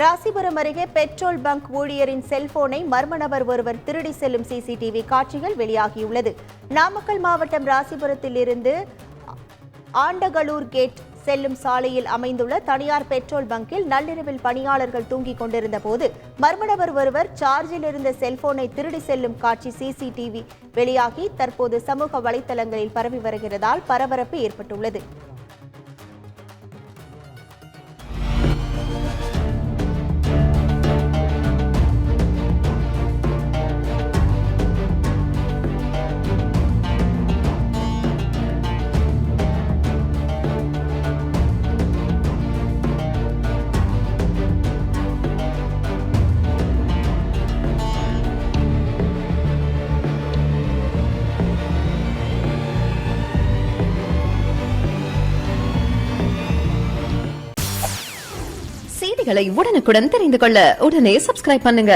ராசிபுரம் அருகே petrol bunk ஊழியரின் செல்போனை மர்ம நபர் ஒருவர் திருடி செல்லும் சிசிடிவி காட்சிகள் வெளியாகியுள்ளது. நாமக்கல் மாவட்டம் ராசிபுரத்தில் இருந்து ஆண்டகலூர் கேட் செல்லும் சாலையில் அமைந்துள்ள தனியார் பெட்ரோல் பங்கில் நள்ளிரவில் பணியாளர்கள் தூங்கிக் கொண்டிருந்த போது மர்ம நபர் ஒருவர் சார்ஜில் இருந்த செல்போனை திருடி செல்லும் காட்சி சிசிடிவி வெளியாகி தற்போது சமூக வலைதளங்களில் பரவி வருகிறதால் பரபரப்பு ஏற்பட்டுள்ளது. செய்திகளை உடனுக்குடன் தெரிந்து கொள்ள உடனே சப்ஸ்கிரைப் பண்ணுங்க.